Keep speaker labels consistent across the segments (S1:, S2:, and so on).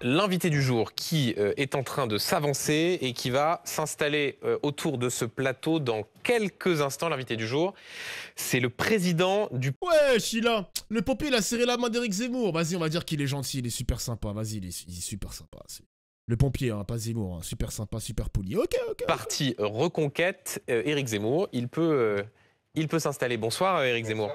S1: l'invité du jour qui est en train de s'avancer et qui va s'installer autour de ce plateau dans quelques instants. L'invité du jour, c'est le président du...
S2: Ouais, Sheila, le pompier, il a serré la main d'Éric Zemmour. Vas-y, on va dire qu'il est gentil, il est super sympa. Vas-y, il est super sympa. Le pompier, hein, pas Zemmour, hein, super sympa, super poli. Ok.
S1: Parti Reconquête, Éric Zemmour. Il peut s'installer. Bonsoir, Éric Zemmour.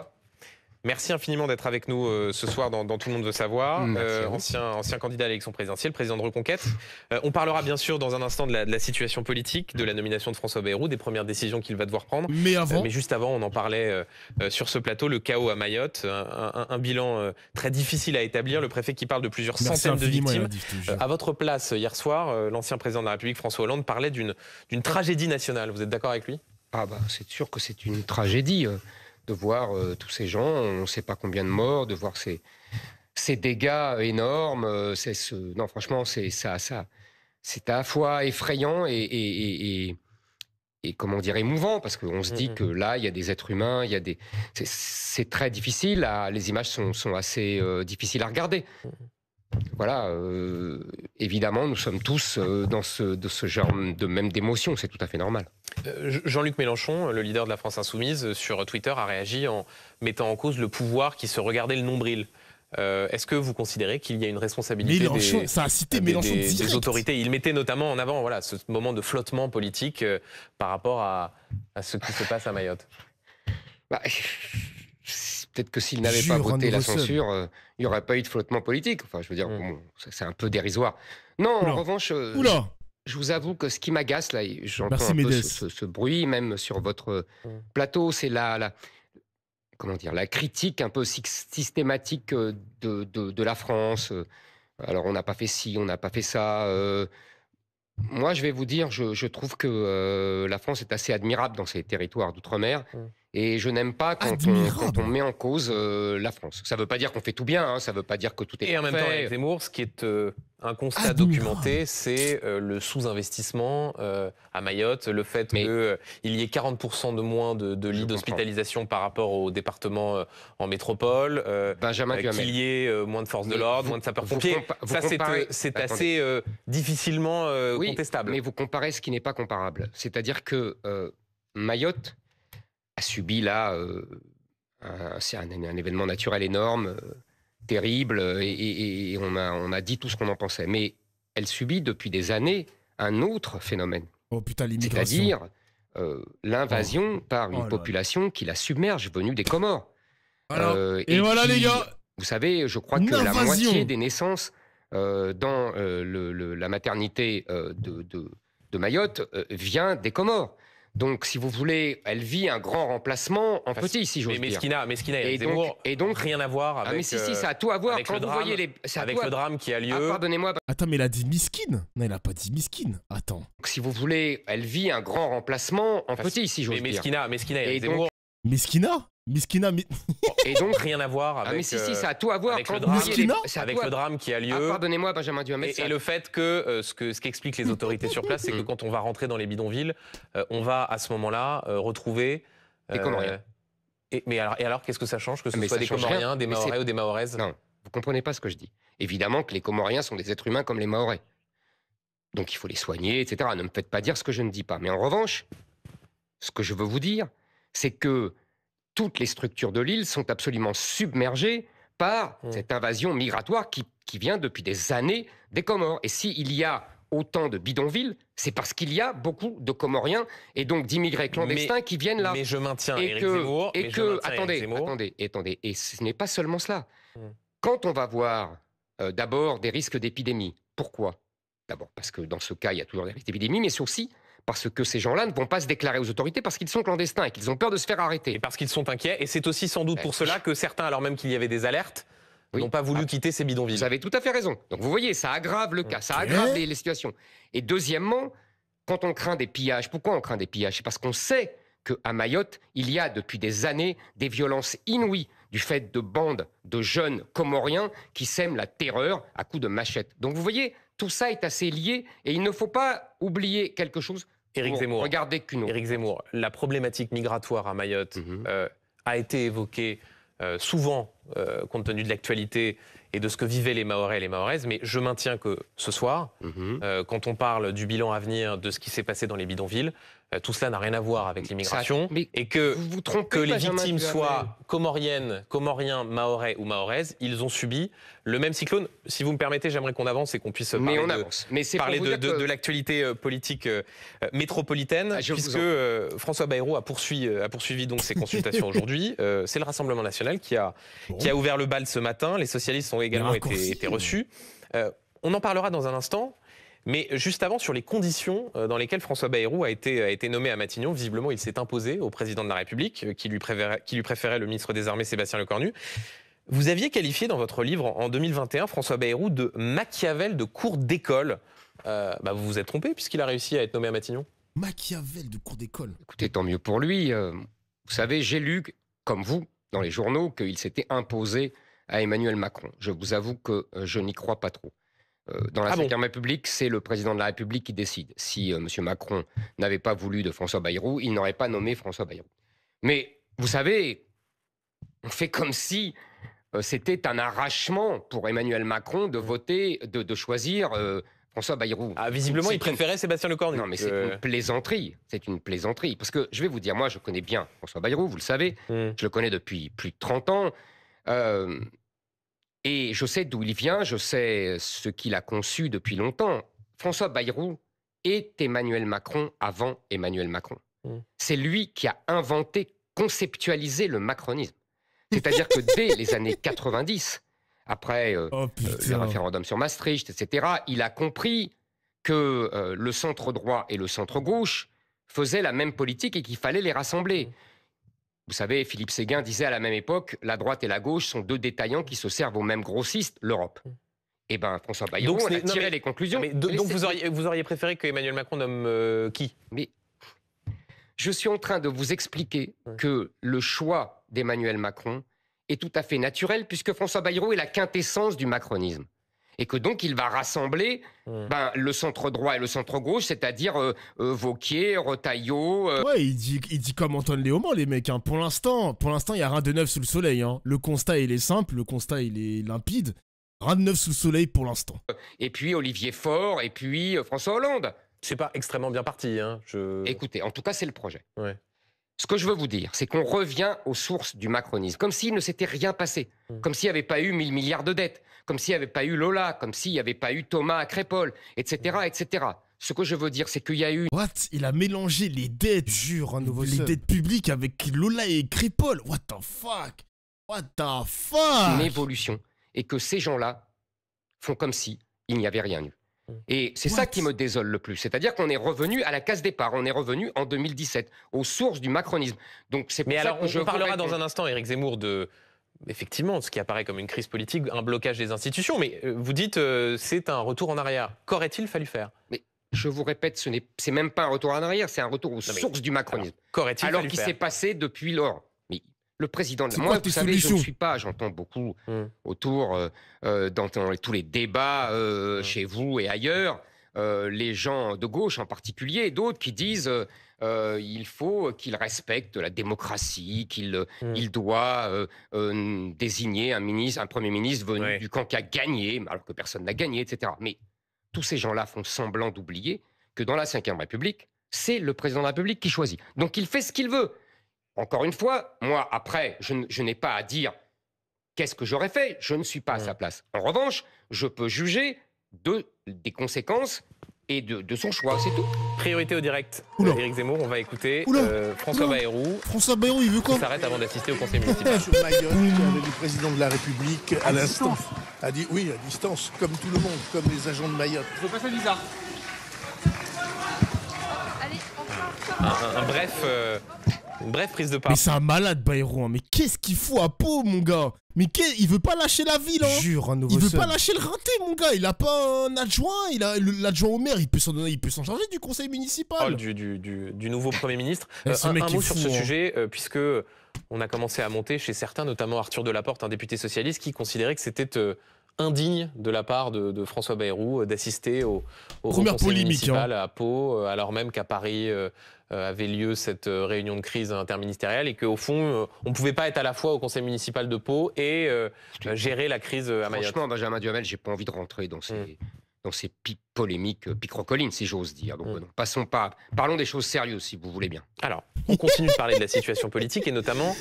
S1: Merci infiniment d'être avec nous ce soir dans Tout le monde veut savoir. Ancien candidat à l'élection présidentielle, président de Reconquête. On parlera bien sûr dans un instant de la situation politique, de la nomination de François Bayrou, des premières décisions qu'il va devoir prendre. Mais juste avant, on en parlait sur ce plateau, le chaos à Mayotte, un bilan très difficile à établir. Le préfet qui parle de plusieurs centaines de victimes. À votre place, hier soir, l'ancien président de la République, François Hollande, parlait d'une tragédie nationale. Vous êtes d'accord avec lui?
S3: Ah bah, c'est sûr que c'est une tragédie. De voir tous ces gens, on ne sait pas combien de morts, de voir ces dégâts énormes. Non, franchement, c'est à la fois effrayant et comment dire, émouvant, parce qu'on se dit que là, il y a des êtres humains, c'est très difficile. Les images sont assez difficiles à regarder. Voilà, évidemment, nous sommes tous de ce genre même d'émotion, c'est tout à fait normal.
S1: Jean-Luc Mélenchon, le leader de la France Insoumise, sur Twitter a réagi en mettant en cause le pouvoir qui se regardait le nombril. Est-ce que vous considérez qu'il y a une responsabilité des autorités? Il mettait notamment en avant ce moment de flottement politique par rapport à ce qui se passe à Mayotte.
S3: Peut-être que s'il n'avait pas voté la censure, il n'y aurait pas eu de flottement politique. Enfin, je veux dire, bon, c'est un peu dérisoire. Non, en revanche, je vous avoue que ce qui m'agace, là, j'entends un peu ce bruit, même sur votre plateau, c'est comment dire, la critique un peu systématique de la France. Alors, on n'a pas fait ci, on n'a pas fait ça. Moi, je vais vous dire, je trouve que la France est assez admirable dans ses territoires d'outre-mer. Et je n'aime pas quand on met en cause la France. Ça ne veut pas dire qu'on fait tout bien, hein, ça ne veut pas dire que tout est parfait.
S1: Et en même temps, avec Zemmour, ce qui est un constat documenté, c'est le sous-investissement à Mayotte, le fait qu'il y ait 40% de moins de lits d'hospitalisation par rapport au département en métropole, qu'il y ait moins de forces de l'ordre, moins de sapeurs-pompiers. Ça, c'est assez difficilement contestable.
S3: Mais vous comparez ce qui n'est pas comparable. C'est-à-dire que Mayotte a subi là un événement naturel énorme, terrible, et on a dit tout ce qu'on en pensait. Mais elle subit depuis des années un autre phénomène. C'est-à-dire l'invasion par une population qui la submerge, venue des Comores.
S2: Et voilà les gars.
S3: Vous savez, je crois que la moitié des naissances dans la maternité de Mayotte vient des Comores. Donc, si vous voulez, elle vit un grand remplacement en petit, si j'ose dire.
S1: Mesquina et donc rien à voir avec...
S3: mais si, ça a tout à voir.
S1: Avec le drame qui a lieu.
S3: Pardonnez-moi.
S2: Attends, mais il a dit miskine? Non, il a pas dit miskine. Attends.
S3: Donc, si vous voulez, elle vit un grand remplacement en petit, si j'ose dire.
S1: Mesquina et Zemmour.
S2: Mesquina,
S1: et donc rien à voir avec...
S3: mais si, ça a tout à voir
S1: avec le drame qui a lieu.
S3: Pardonnez-moi, Benjamin Duhamel.
S1: Et le fait que ce qu'expliquent les autorités sur place, c'est que quand on va rentrer dans les bidonvilles, on va à ce moment-là retrouver...
S3: des Comoriens.
S1: Et alors, qu'est-ce que ça change que ce soit des Comoriens, des Mahorais ou des Mahoraises?
S3: Non, vous comprenez pas ce que je dis. Évidemment que les Comoriens sont des êtres humains comme les Mahorais. Donc il faut les soigner, etc. Ne me faites pas dire ce que je ne dis pas. Mais en revanche, ce que je veux vous dire, c'est que toutes les structures de l'île sont absolument submergées par cette invasion migratoire qui vient depuis des années des Comores. Et s'il y a autant de bidonvilles, c'est parce qu'il y a beaucoup de Comoriens et donc d'immigrés clandestins qui viennent là.
S1: Mais je maintiens Éric Zemmour.
S3: Attendez, et ce n'est pas seulement cela. Quand on va voir d'abord des risques d'épidémie, pourquoi? D'abord parce que dans ce cas, il y a toujours des risques d'épidémie, mais aussi parce que ces gens-là ne vont pas se déclarer aux autorités parce qu'ils sont clandestins et qu'ils ont peur de se faire arrêter.
S1: Et parce qu'ils sont inquiets. Et c'est aussi sans doute pour cela que certains, alors même qu'il y avait des alertes, n'ont pas voulu quitter ces bidonvilles.
S3: Vous avez tout à fait raison. Donc vous voyez, ça aggrave le cas, ça aggrave les situations. Et deuxièmement, quand on craint des pillages, pourquoi on craint des pillages? C'est parce qu'on sait qu'à Mayotte, il y a depuis des années des violences inouïes du fait de bandes de jeunes Comoriens qui sèment la terreur à coups de machette. Donc vous voyez, tout ça est assez lié et il ne faut pas oublier quelque chose.
S1: Éric Zemmour,
S3: regardez qu'une autre.
S1: Éric Zemmour, la problématique migratoire à Mayotte a été évoquée souvent compte tenu de l'actualité et de ce que vivaient les Mahorais et les Mahoraises. Mais je maintiens que ce soir, quand on parle du bilan à venir, de ce qui s'est passé dans les bidonvilles, tout cela n'a rien à voir avec l'immigration. Et que les victimes soient comoriens, mahorais ou mahoraises, ils ont subi le même cyclone. Si vous me permettez, j'aimerais qu'on avance et qu'on puisse parler de l'actualité politique métropolitaine, puisque François Bayrou a poursuivi donc ses consultations aujourd'hui. C'est le Rassemblement national qui a ouvert le bal ce matin. Les socialistes ont également été reçus. On en parlera dans un instant. Mais juste avant, sur les conditions dans lesquelles François Bayrou a été nommé à Matignon, visiblement il s'est imposé au président de la République, qui lui préférait le ministre des Armées Sébastien Lecornu. Vous aviez qualifié dans votre livre en 2021 François Bayrou de Machiavel de cour d'école. Vous vous êtes trompé puisqu'il a réussi à être nommé à Matignon.
S2: Machiavel de cour d'école.
S3: Écoutez, tant mieux pour lui. Vous savez, j'ai lu, comme vous, dans les journaux, qu'il s'était imposé à Emmanuel Macron. Je vous avoue que je n'y crois pas trop. Dans la Ve République, c'est le président de la République qui décide. Si M. Macron n'avait pas voulu de François Bayrou, il n'aurait pas nommé François Bayrou. Mais vous savez, on fait comme si c'était un arrachement pour Emmanuel Macron de voter, de choisir François Bayrou.
S1: Visiblement, il préférait Sébastien Lecornu.
S3: Non, mais c'est une plaisanterie. C'est une plaisanterie. Parce que je vais vous dire, moi, je connais bien François Bayrou, vous le savez. Je le connais depuis plus de 30 ans. Et je sais d'où il vient, je sais ce qu'il a conçu depuis longtemps. François Bayrou est Emmanuel Macron avant Emmanuel Macron. C'est lui qui a inventé, conceptualisé le macronisme. C'est-à-dire que dès les années 90, après le référendum sur Maastricht, etc., il a compris que le centre-droit et le centre-gauche faisaient la même politique et qu'il fallait les rassembler. Vous savez, Philippe Séguin disait à la même époque, la droite et la gauche sont deux détaillants qui se servent au même grossiste, l'Europe. Eh bien, François Bayrou, on a tiré les conclusions.
S1: Donc vous auriez préféré que Emmanuel Macron nomme qui?
S3: Mais je suis en train de vous expliquer que le choix d'Emmanuel Macron est tout à fait naturel, puisque François Bayrou est la quintessence du macronisme. Et que donc il va rassembler le centre-droit et le centre-gauche, c'est-à-dire Wauquiez, Retailleau...
S2: Ouais, il dit comme Antoine Léaumont, les mecs. Hein. Pour l'instant, il n'y a rien de neuf sous le soleil. Hein. Le constat, il est simple, le constat, il est limpide. Rien de neuf sous le soleil pour l'instant.
S3: Et puis Olivier Faure, et puis François Hollande.
S1: C'est pas extrêmement bien parti. Hein.
S3: Écoutez, en tout cas, c'est le projet.
S1: Ouais.
S3: Ce que je veux vous dire, c'est qu'on revient aux sources du macronisme, comme s'il ne s'était rien passé, comme s'il n'y avait pas eu 1000 milliards de dettes, comme s'il n'y avait pas eu Lola, comme s'il n'y avait pas eu Thomas à Crépol, etc., etc. Ce que je veux dire, c'est qu'il y a eu...
S2: What? Il a mélangé les dettes, les dettes publiques avec Lola et Crépol. What the fuck? What the fuck?
S3: Une évolution. Et que ces gens-là font comme si il n'y avait rien eu. Et c'est ça qui me désole le plus. C'est-à-dire qu'on est revenu à la case départ. On est revenu en 2017, aux sources du macronisme. Donc c'est pour ça que
S1: on parlera dans un instant, Éric Zemmour, de... Effectivement, ce qui apparaît comme une crise politique, un blocage des institutions. Mais vous dites c'est un retour en arrière. Qu'aurait-il fallu faire?
S3: Mais je vous répète, c'est même pas un retour en arrière, c'est un retour aux sources du macronisme.
S1: Alors
S3: qu'il s'est passé depuis lors. Mais le président... Moi, vous savez, je ne suis pas... J'entends beaucoup autour, dans tous les débats chez vous et ailleurs, les gens de gauche en particulier, et d'autres qui disent... il faut qu'il respecte la démocratie, qu'il doit désigner un Premier ministre venu du camp qui a gagné, alors que personne n'a gagné, etc. Mais tous ces gens-là font semblant d'oublier que dans la Ve République, c'est le président de la République qui choisit. Donc il fait ce qu'il veut. Encore une fois, moi, après, je n'ai pas à dire qu'est-ce que j'aurais fait. Je ne suis pas à sa place. En revanche, je peux juger des conséquences et de son choix, c'est tout.
S1: Priorité au direct. Éric Zemmour, on va écouter François Bayrou.
S2: François Bayrou, il veut quoi?
S1: Il s'arrête avant d'assister au conseil municipal.
S4: Mayotte, le président de la République, à l'instant, a dit oui, à distance, comme tout le monde, comme les agents de Mayotte.
S5: Je veux passer bizarre.
S1: Allez, une brève prise de parole.
S2: Mais c'est un malade, Bayrou. Hein. Mais qu'est-ce qu'il fout à Pau, mon gars? Mais il veut pas lâcher la ville, hein.
S4: Jure,
S2: il veut pas lâcher le rinté, mon gars. Il a pas un adjoint. L'adjoint au maire, il peut s'en charger du conseil municipal.
S1: Du nouveau Premier ministre. Un mot sur ce sujet, puisque on a commencé à monter chez certains, notamment Arthur Delaporte, un député socialiste, qui considérait que c'était indigne de la part de François Bayrou d'assister au
S2: conseil
S1: municipal à Pau, alors même qu'à Paris avait lieu cette réunion de crise interministérielle et qu'au fond, on ne pouvait pas être à la fois au conseil municipal de Pau et gérer la crise à Mayotte.
S3: Franchement, Benjamin Duhamel, j'ai pas envie de rentrer dans ces pics polémiques, picrocolines, si j'ose dire. Donc, parlons des choses sérieuses, si vous voulez bien.
S1: Alors, on continue de parler de la situation politique et notamment...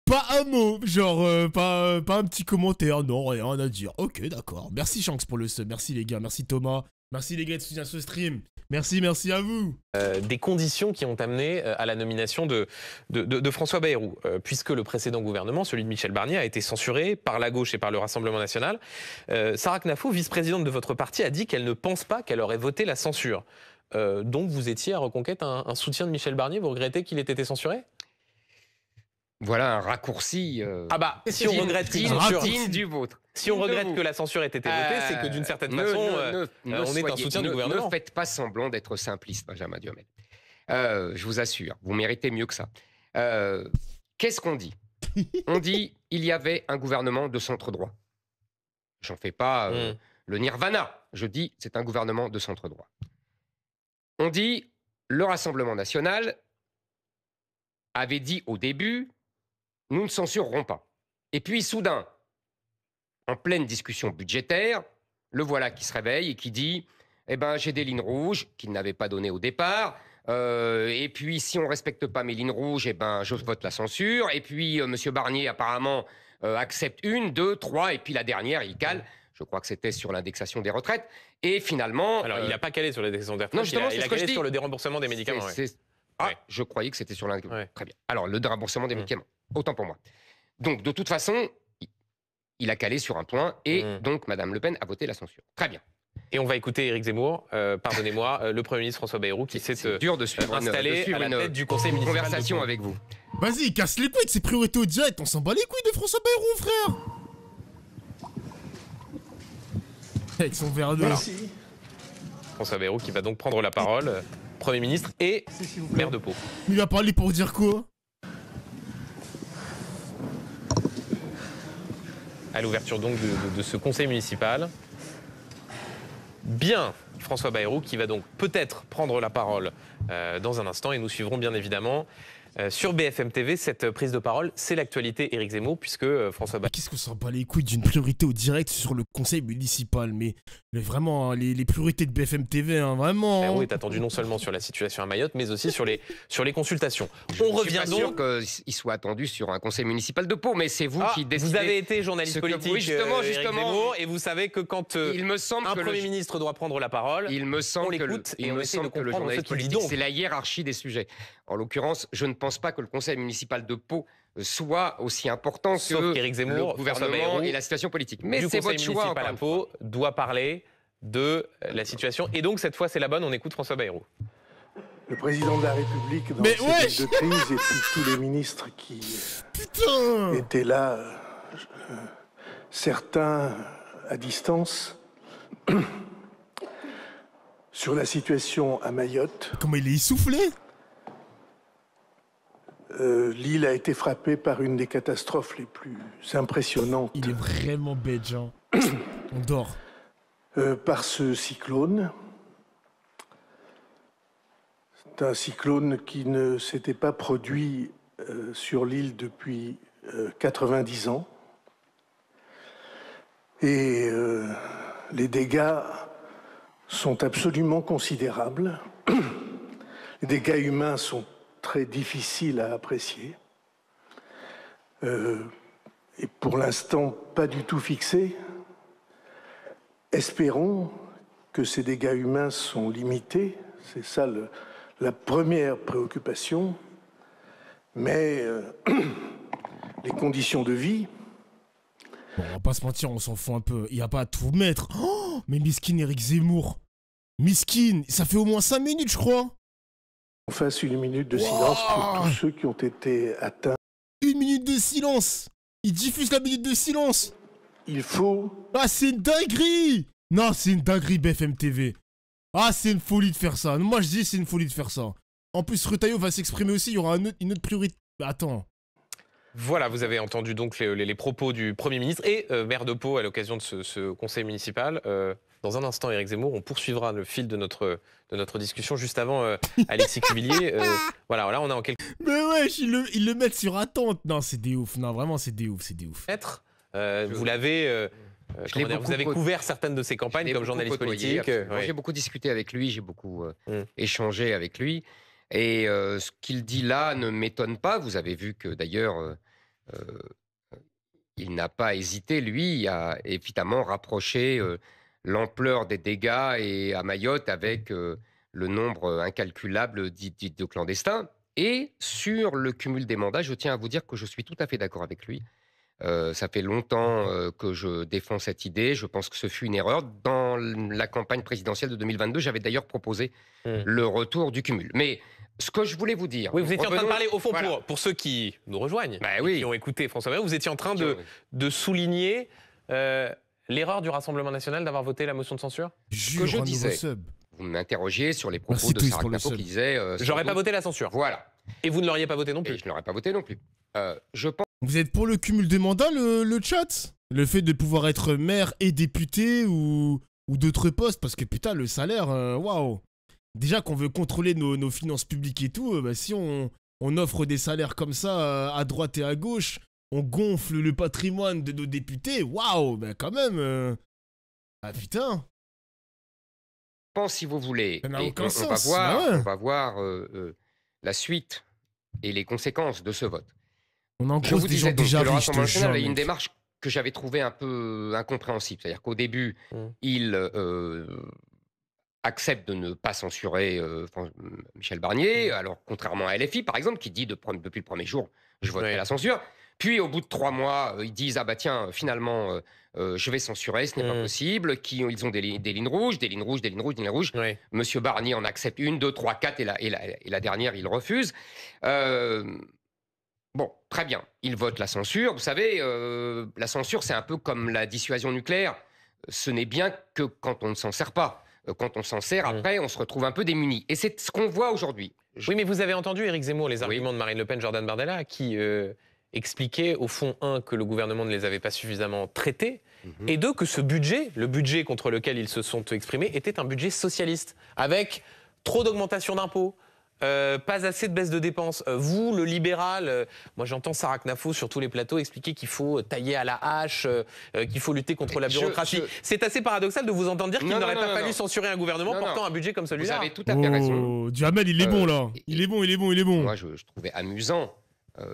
S2: Pas un mot, genre, pas un petit commentaire, non, rien à dire. Ok, d'accord. Merci Shanks pour le sub, merci les gars, merci Thomas, merci les gars de soutenir ce stream. Merci à vous.
S1: Des conditions qui ont amené à la nomination de François Bayrou, puisque le précédent gouvernement, celui de Michel Barnier, a été censuré par la gauche et par le Rassemblement national. Sarah Knafo, vice-présidente de votre parti, a dit qu'elle ne pense pas qu'elle aurait voté la censure. Donc vous étiez à Reconquête un soutien de Michel Barnier, vous regrettez qu'il ait été censuré ?
S3: Voilà un raccourci.
S1: Si on regrette
S3: du vôtre.
S1: Si on regrette que la censure ait été votée, c'est que d'une certaine façon, on est un soutien du gouvernement.
S3: Ne faites pas semblant d'être simpliste, Benjamin Duhamel. Je vous assure, vous méritez mieux que ça. Qu'est-ce qu'on dit? On dit il y avait un gouvernement de centre-droit. J'en fais pas le nirvana. Je dis c'est un gouvernement de centre-droit. On dit le Rassemblement national avait dit au début nous ne censurerons pas. Et puis soudain, en pleine discussion budgétaire, le voilà qui se réveille et qui dit eh ben, j'ai des lignes rouges qu'il n'avait pas données au départ. Et puis, si on ne respecte pas mes lignes rouges, eh ben, je vote la censure. Et puis, M. Barnier, apparemment, accepte 1, 2, 3. Et puis, la dernière, il cale. Je crois que c'était sur l'indexation des retraites. Et finalement...
S1: Alors, il n'a pas calé sur l'indexation des retraites. Non, justement, il a calé sur le déremboursement des médicaments.
S3: Je croyais que c'était sur l'indexation. Ouais. Très bien. Alors, le déremboursement des médicaments. Autant pour moi. Donc, de toute façon, il a calé sur un point. Et donc, Mme Le Pen a voté la censure. Très bien.
S1: Et on va écouter Éric Zemmour, pardonnez-moi, le Premier ministre François Bayrou qui s'est installé à la tête du conseil municipal.
S3: Conversation avec vous.
S2: Vas-y, casse les couilles de ses priorités au direct, on s'en bat les couilles de François Bayrou, frère. Avec son verre de...
S1: Merci. François Bayrou qui va donc prendre la parole, Premier ministre et maire de Pau.
S2: Il a parlé pour dire quoi?
S1: À l'ouverture donc de ce conseil municipal. Bien, François Bayrou qui va donc peut-être prendre la parole dans un instant et nous suivrons bien évidemment sur BFM TV cette prise de parole. C'est l'actualité Éric Zemmour puisque François Bayrou...
S2: Qu'est-ce qu'on s'en bat les couilles d'une priorité au direct sur le conseil municipal, mais vraiment, hein, les priorités de BFM TV, hein, vraiment.
S1: Bayrou est attendu non seulement sur la situation à Mayotte, mais aussi sur les consultations. On revient donc...
S3: Je suis pas sûr qu'il soit attendu sur un conseil municipal de Pau, mais c'est vous qui décidez...
S1: Vous avez été journaliste politique,
S3: justement,
S1: Éric Zemmour, et vous savez que quand un Premier ministre doit prendre la parole, on l'écoute et on essaie de comprendre ce qu'il dit donc.
S3: C'est la hiérarchie des sujets. En l'occurrence, je ne pense pas que le conseil municipal de Pau soit aussi important que
S1: Éric Zemmour,
S3: le gouvernement et la situation politique. Mais c'est votre choix.
S1: Le conseil municipal à Pau doit parler de la situation. Et donc, cette fois, c'est la bonne, on écoute François Bayrou.
S4: Le président de la République, dans cette de crise, et puis tous les ministres qui étaient là, certains à distance, sur la situation à Mayotte.
S2: Comment il est essoufflé?
S4: L'île a été frappée par une des catastrophes les plus impressionnantes.
S2: Il est vraiment bête, Jean. On dort.
S4: Par ce cyclone. C'est un cyclone qui ne s'était pas produit sur l'île depuis 90 ans. Et les dégâts sont absolument considérables. Les dégâts humains sont très difficiles à apprécier. Et pour l'instant, pas du tout fixés. Espérons que ces dégâts humains sont limités. C'est ça la première préoccupation. Mais les conditions de vie...
S2: Bon, on va pas se mentir, on s'en fout un peu. Il n'y a pas à tout mettre. Oh, mais miskin Éric Zemmour. Miskin, ça fait au moins 5 minutes, je crois.
S4: On fasse une minute de silence pour tous ceux qui ont été atteints.
S2: 1 minute de silence. Il diffuse la minute de silence.
S4: Il faut...
S2: Ah, c'est une dinguerie. Non, c'est une dinguerie BFM TV. Ah, c'est une folie de faire ça. Moi, je dis c'est une folie de faire ça. En plus, Retailleau va s'exprimer aussi. Il y aura une autre priorité. Attends.
S1: Voilà, vous avez entendu donc les propos du Premier ministre et maire de Pau à l'occasion de ce conseil municipal. Dans un instant, Éric Zemmour, on poursuivra le fil de notre discussion. Juste avant, Alexis Cuvillier. Voilà, là, on a en quelque...
S2: Mais wesh, ils le mettent sur attente. Non, c'est des ouf. Non, vraiment, c'est des ouf, c'est des ouf.
S1: Vous l'avez... vous avez couvert certaines de ses campagnes comme journaliste politique.
S3: J'ai beaucoup discuté avec lui, j'ai beaucoup échangé avec lui. Et ce qu'il dit là ne m'étonne pas. Vous avez vu que d'ailleurs, il n'a pas hésité, lui, à évidemment rapprocher l'ampleur des dégâts et à Mayotte avec le nombre incalculable de clandestins. Et sur le cumul des mandats, je tiens à vous dire que je suis tout à fait d'accord avec lui. Ça fait longtemps que je défends cette idée. Je pense que ce fut une erreur. Dans la campagne présidentielle de 2022, j'avais d'ailleurs proposé le retour du cumul. Mais ce que je voulais vous dire...
S1: Oui, vous étiez en train de parler, au fond, voilà. pour ceux qui nous rejoignent, qui ont écouté François Bayrou, vous étiez en train de souligner l'erreur du Rassemblement national d'avoir voté la motion de censure.
S3: Ce que je disais, vous m'interrogiez sur les propos de Sarah Knapo qui disait...
S1: J'aurais pas voté la censure.
S3: Voilà.
S1: Et vous ne l'auriez pas voté non plus.
S3: Et je ne l'aurais pas voté non plus. Je pense...
S2: Vous êtes pour le cumul des mandats, le chat? Le fait de pouvoir être maire et député ou d'autres postes? Parce que putain, le salaire, waouh. Déjà qu'on veut contrôler nos finances publiques et tout, bah, si on offre des salaires comme ça à droite et à gauche, on gonfle le patrimoine de nos députés, waouh, bah quand même. Ah putain.
S3: Je pense, si vous voulez,
S2: ça n'a aucun sens.
S3: On va voir la suite et les conséquences de ce vote.
S2: Je vous disais donc que le Rassemblement national
S3: a une démarche que j'avais trouvée un peu incompréhensible. C'est-à-dire qu'au début, il accepte de ne pas censurer Michel Barnier, alors contrairement à LFI, par exemple, qui dit depuis le premier jour, je voterai la censure. Puis, au bout de 3 mois, ils disent, ah bah tiens, finalement, je vais censurer, ce n'est pas possible. Ils ont des lignes rouges, des lignes rouges, des lignes rouges, des lignes rouges. Monsieur Barnier en accepte 1, 2, 3, 4, et la dernière, il refuse. Bon, très bien, il vote la censure. Vous savez, la censure, c'est un peu comme la dissuasion nucléaire. Ce n'est bien que quand on ne s'en sert pas. Quand on s'en sert, après, on se retrouve un peu démuni. Et c'est ce qu'on voit aujourd'hui.
S1: Oui, mais vous avez entendu, Éric Zemmour, les arguments de Marine Le Pen, Jordan Bardella, qui expliquaient, au fond, 1, que le gouvernement ne les avait pas suffisamment traités, et 2, que ce budget, le budget contre lequel ils se sont exprimés, était un budget socialiste, avec trop d'augmentation d'impôts, pas assez de baisse de dépenses. Vous, le libéral, moi j'entends Sarah Knapo sur tous les plateaux expliquer qu'il faut tailler à la hache, qu'il faut lutter contre la bureaucratie. C'est assez paradoxal de vous entendre dire qu'il n'aurait pas fallu censurer un gouvernement portant un budget comme celui-là.
S3: Vous avez tout à fait raison.
S2: Duhamel, il est bon là. Il est bon.
S3: Moi, je trouvais amusant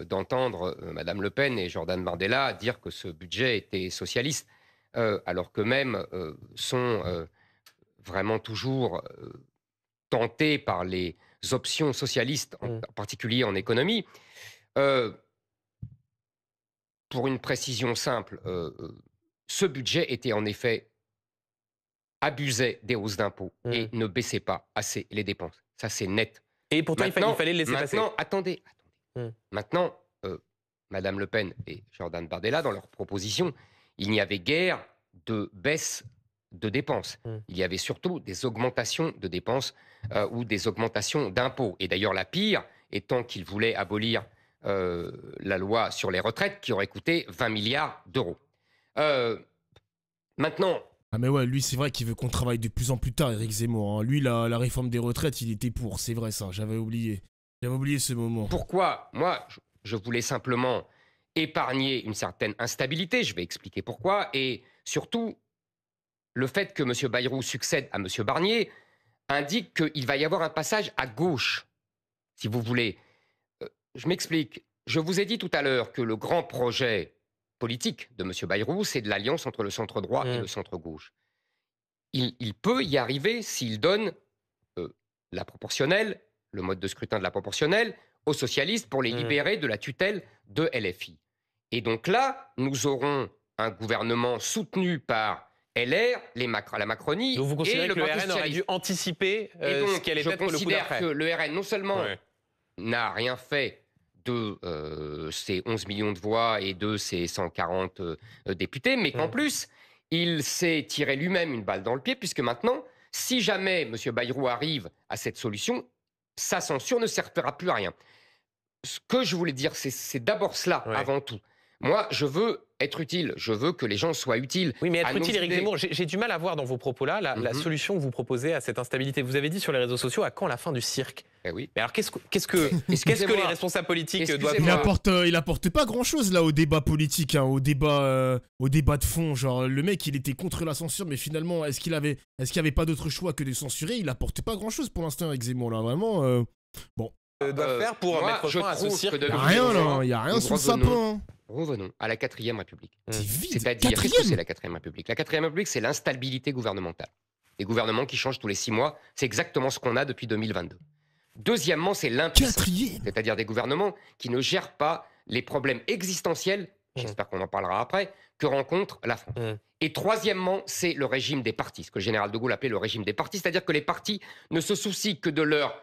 S3: d'entendre Madame Le Pen et Jordan Bardella dire que ce budget était socialiste, alors qu'eux-mêmes sont vraiment toujours tentés par les options socialistes, en particulier en économie. Pour une précision simple, ce budget était en effet abusait des hausses d'impôts et ne baissait pas assez les dépenses. Ça, c'est net.
S1: Et pourtant, il fallait le laisser passer.
S3: Attendez. Maintenant, Madame Le Pen et Jordan Bardella, dans leurs propositions, il n'y avait guère de baisse de dépenses. Il y avait surtout des augmentations de dépenses ou des augmentations d'impôts. Et d'ailleurs, la pire étant qu'ils voulaient abolir la loi sur les retraites qui aurait coûté 20 milliards d'euros. Maintenant...
S2: Ah mais ouais, lui, c'est vrai qu'il veut qu'on travaille de plus en plus tard, Éric Zemmour. Hein. Lui, la réforme des retraites, il était pour. C'est vrai ça, j'avais oublié. J'avais oublié ce moment.
S3: Pourquoi? Moi, je voulais simplement épargner une certaine instabilité. Je vais expliquer pourquoi. Et surtout... le fait que M. Bayrou succède à M. Barnier indique qu'il va y avoir un passage à gauche, si vous voulez. Je m'explique. Je vous ai dit tout à l'heure que le grand projet politique de M. Bayrou, c'est de l'alliance entre le centre droit et le centre gauche. Il peut y arriver s'il donne la proportionnelle, le mode de scrutin de la proportionnelle, aux socialistes pour les libérer de la tutelle de LFI. Et donc là, nous aurons un gouvernement soutenu par LR, la Macronie.
S1: Donc vous considérez que le RN aurait dû anticiper ce qu'elle était pour le coup d'après?
S3: Je considère que le RN non seulement n'a rien fait de ses 11 millions de voix et de ses 140 députés, mais qu'en plus, il s'est tiré lui-même une balle dans le pied, puisque maintenant, si jamais M. Bayrou arrive à cette solution, sa censure ne servira plus à rien. ce que je voulais dire, c'est d'abord cela, avant tout. Moi, je veux être utile. Je veux que les gens soient utiles.
S1: Oui, mais être utile, Éric Zemmour, j'ai du mal à voir dans vos propos-là la solution que vous proposez à cette instabilité. Vous avez dit sur les réseaux sociaux, à quand la fin du cirque?
S3: Oui.
S1: Mais alors, qu'est-ce que les responsables politiques doivent faire?
S2: Il apporte pas grand-chose, là, au débat politique, hein, au débat de fond. Genre, le mec, il était contre la censure, mais finalement, est-ce qu'il y avait pas d'autre choix que de censurer? Il apporte pas grand-chose pour l'instant, Éric Zemmour, là. Vraiment, bon.
S1: Doivent faire pour mettre fin à ce cirque?
S2: Il y a rien sous le sapin.
S3: Revenons à la 4e République.
S2: C'est-à-dire
S3: que c'est la 4e République. La 4e République, c'est l'instabilité gouvernementale. Les gouvernements qui changent tous les 6 mois, c'est exactement ce qu'on a depuis 2022. Deuxièmement, c'est l'impuissance. C'est-à-dire des gouvernements qui ne gèrent pas les problèmes existentiels, j'espère qu'on en parlera après, que rencontre la France. Et troisièmement, c'est le régime des partis, ce que le général de Gaulle appelait le régime des partis, c'est-à-dire que les partis ne se soucient que de leur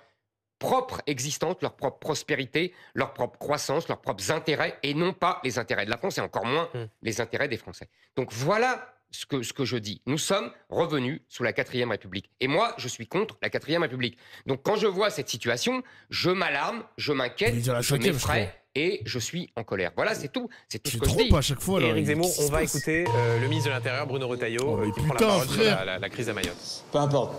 S3: propre existence, leur propre prospérité, leur propre croissance, leurs propres intérêts, et non pas les intérêts de la France, et encore moins les intérêts des Français. Donc voilà ce que je dis. Nous sommes revenus sous la 4e République. Et moi, je suis contre la 4e République. Donc quand je vois cette situation, je m'alarme, je m'inquiète, je m'effraie, et je suis en colère. Voilà, c'est tout. C'est tout ce que je dis.
S2: À chaque fois, là,
S1: Éric Zemmour, on va écouter le ministre de l'Intérieur, Bruno Retailleau, qui prend la parole sur la crise à Mayotte.
S5: Peu importe.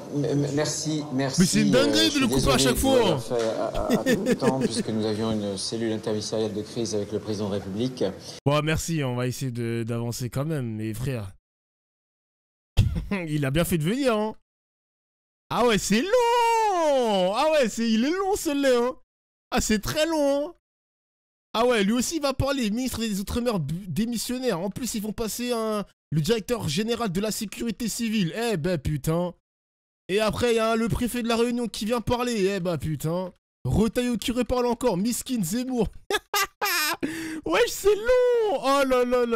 S5: Merci.
S2: Mais c'est une dinguerie de le couper à chaque fois.
S5: À tout le temps, puisque nous avions une cellule interministérielle de crise avec le président de la République.
S2: Bon, merci. On va essayer d'avancer quand même, mais frère. Il a bien fait de venir, hein. Ah ouais, c'est long. Ah ouais, il est long, celui-là, hein. Ah, c'est très long, hein. Ah ouais, lui aussi va parler, ministre des Outre-mer démissionnaire. En plus, ils vont passer le directeur général de la sécurité civile. Eh ben putain. Et après, il y a le préfet de la Réunion qui vient parler. Eh ben putain. Retailleau qui reparle encore. Miskin Zemmour. Wesh, c'est long. Oh là là là.